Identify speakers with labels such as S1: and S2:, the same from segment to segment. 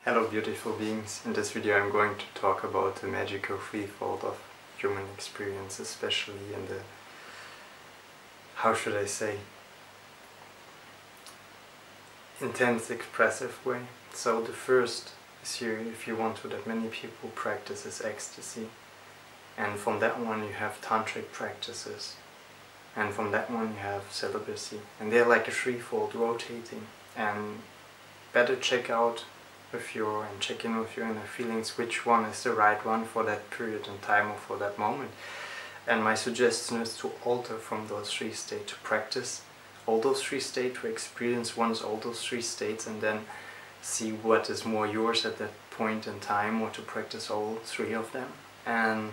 S1: Hello beautiful beings, in this video I'm going to talk about the magical threefold of human experience, especially in the, how should I say, intense expressive way. So the first is here, if you want to, that many people practice, is ecstasy. And from that one you have tantric practices. And from that one you have celibacy. And they're like a threefold rotating. And better check out with your, and check in with your inner feelings, which one is the right one for that period in time or for that moment. And my suggestion is to alter from those three states, to practice all those three states, to experience once all those three states, and then see what is more yours at that point in time, or to practice all three of them. And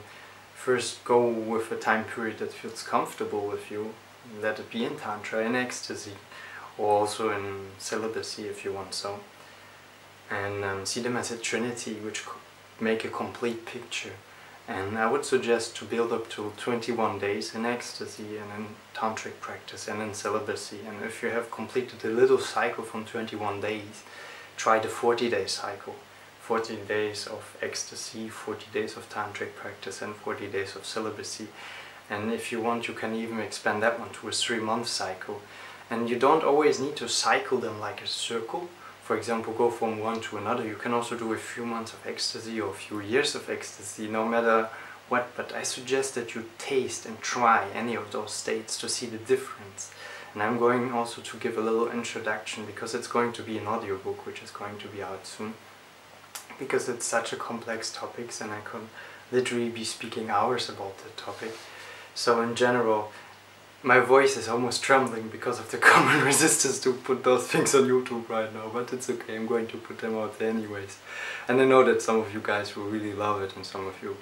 S1: first go with a time period that feels comfortable with you. Let it be in Tantra, in ecstasy, or also in celibacy if you want so. And see them as a trinity which make a complete picture. And I would suggest to build up to 21 days in ecstasy and in tantric practice and in celibacy. And if you have completed a little cycle from 21 days, try the 40-day cycle. 40 days of ecstasy, 40 days of tantric practice and 40 days of celibacy. And if you want, you can even expand that one to a 3-month cycle. And you don't always need to cycle them like a circle. For example, go from one to another. You can also do a few months of ecstasy or a few years of ecstasy, no matter what. But I suggest that you taste and try any of those states to see the difference. And I'm going also to give a little introduction, because it's going to be an audiobook which is going to be out soon. Because it's such a complex topic, and I could literally be speaking hours about the topic. So in general, my voice is almost trembling because of the common resistance to put those things on YouTube right now, but it's okay, I'm going to put them out there anyways. And I know that some of you guys will really love it, and some of you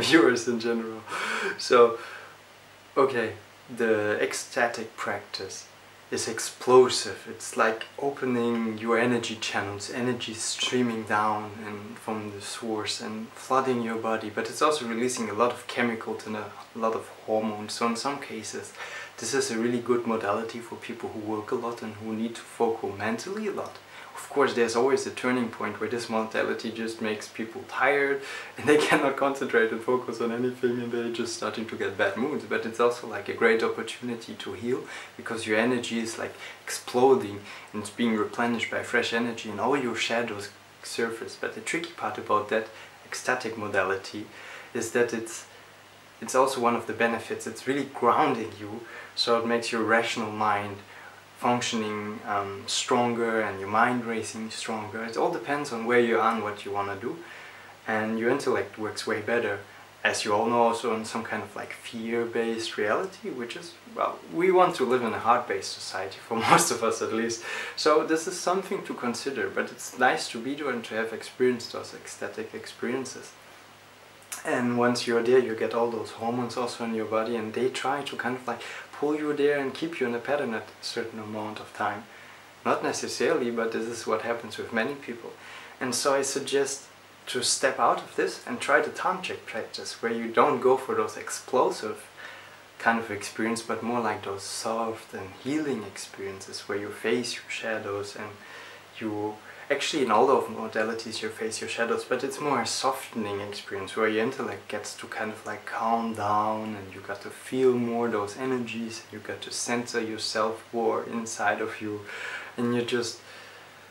S1: viewers in general. So, okay, the ecstatic practice is explosive. It's like opening your energy channels, energy streaming down and from the source and flooding your body, but it's also releasing a lot of chemicals and a lot of hormones. So in some cases this is a really good modality for people who work a lot and who need to focus mentally a lot. Of course, there's always a turning point where this modality just makes people tired and they cannot concentrate and focus on anything, and they're just starting to get bad moods. But it's also like a great opportunity to heal, because your energy is like exploding and it's being replenished by fresh energy, and all your shadows surface. But the tricky part about that ecstatic modality is that it's also one of the benefits. It's really grounding you, so it makes your rational mind functioning stronger and your mind racing stronger. It all depends on where you are and what you want to do, and your intellect works way better, as you all know, also in some kind of like fear-based reality, which is, well, we want to live in a heart-based society, for most of us at least. So this is something to consider, but it's nice to be there and to have experienced those ecstatic experiences. And once you're there, you get all those hormones also in your body, and they try to kind of like pull you there and keep you in a pattern at a certain amount of time. Not necessarily, but this is what happens with many people. And so I suggest to step out of this and try the tantric practice, where you don't go for those explosive kind of experience, but more like those soft and healing experiences, where you face your shadows, and you actually, in all those modalities, you face your shadows, but it's more a softening experience, where your intellect gets to kind of like calm down, and you got to feel more those energies, you got to center yourself more inside of you, and you just,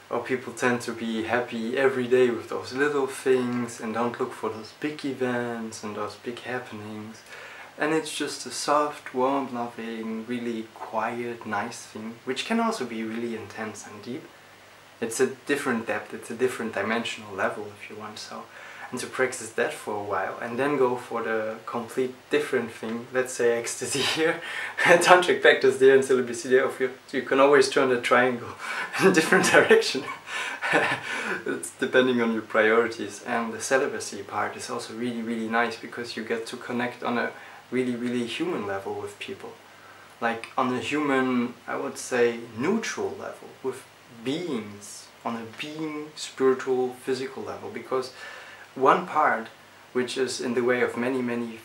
S1: or people tend to be happy every day with those little things, and don't look for those big events and those big happenings. And it's just a soft, warm, loving, really quiet, nice thing, which can also be really intense and deep. It's a different depth, it's a different dimensional level if you want so. And to practice that for a while, and then go for the complete different thing, let's say ecstasy here, tantric practice there, and celibacy there. You can always turn the triangle in a different direction. It's depending on your priorities. And the celibacy part is also really, really nice, because you get to connect on a really, really human level with people. Like on a human, I would say, neutral level, with beings, on a being, spiritual, physical level. Because one part, which is in the way of many, many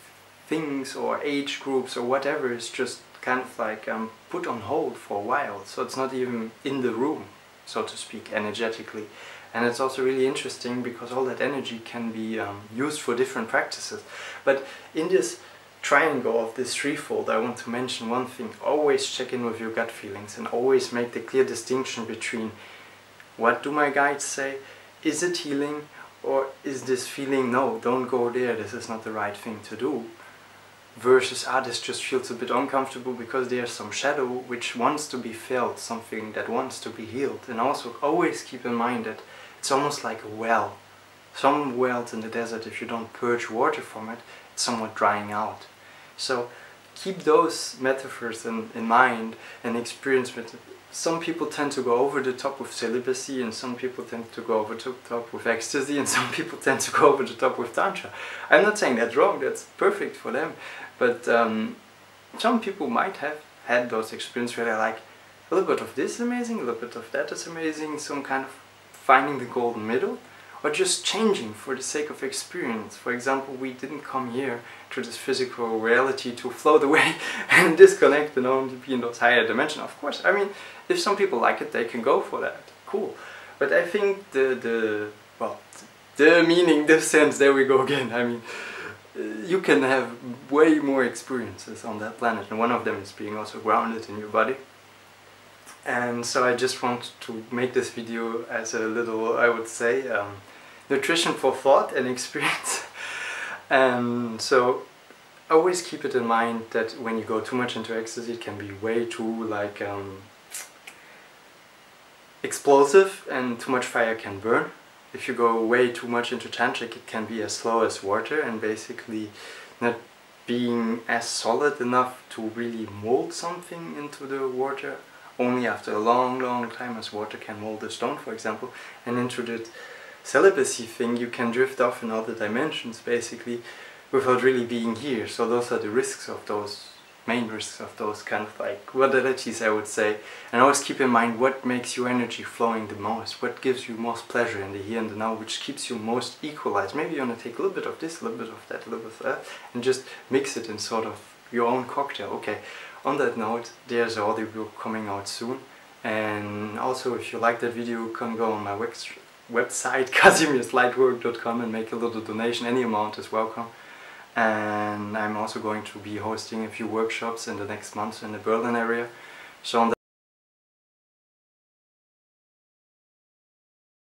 S1: things or age groups or whatever, is just kind of like put on hold for a while. So it's not even in the room, so to speak, energetically. And it's also really interesting because all that energy can be used for different practices. But in this triangle of this threefold, I want to mention one thing: always check in with your gut feelings and always make the clear distinction between what do my guides say, is it healing, or is this feeling, no, don't go there, this is not the right thing to do, versus this just feels a bit uncomfortable because there's some shadow which wants to be felt, something that wants to be healed. And also always keep in mind that it's almost like a well. Some wells in the desert, if you don't purge water from it, it's somewhat drying out. So keep those metaphors in mind and experience with it. Some people tend to go over the top with celibacy, and some people tend to go over the top with ecstasy, and some people tend to go over the top with tantra. I'm not saying that's wrong, that's perfect for them, but some people might have had those experiences where they're like, a little bit of this is amazing, a little bit of that is amazing, some kind of finding the golden middle, or just changing for the sake of experience. For example, we didn't come here to this physical reality to float away and disconnect and only be in those higher dimensions. Of course, I mean, if some people like it, they can go for that. Cool. But I think the meaning, the sense, there we go again. I mean, you can have way more experiences on that planet, and one of them is being also grounded in your body. And so I just want to make this video as a little, I would say, nutrition for thought and experience. And so always keep it in mind that when you go too much into ecstasy, it can be way too like explosive, and too much fire can burn. If you go way too much into tantric, it can be as slow as water and basically not being as solid enough to really mold something into the water. Only after a long time, as water can mold a stone, for example. And into the celibacy thing, you can drift off in other dimensions basically without really being here. So those are the risks of those, main risks of those kind of like modalities, I would say. And always keep in mind what makes your energy flowing the most, what gives you most pleasure in the here and the now, which keeps you most equalized. Maybe you want to take a little bit of this, a little bit of that, a little bit of that, and just mix it in sort of your own cocktail. Okay. On that note, there's an audiobook coming out soon, and also if you like that video, you can go on my website casimirslightwork.com and make a little donation. Any amount is welcome. And I'm also going to be hosting a few workshops in the next months in the Berlin area. So on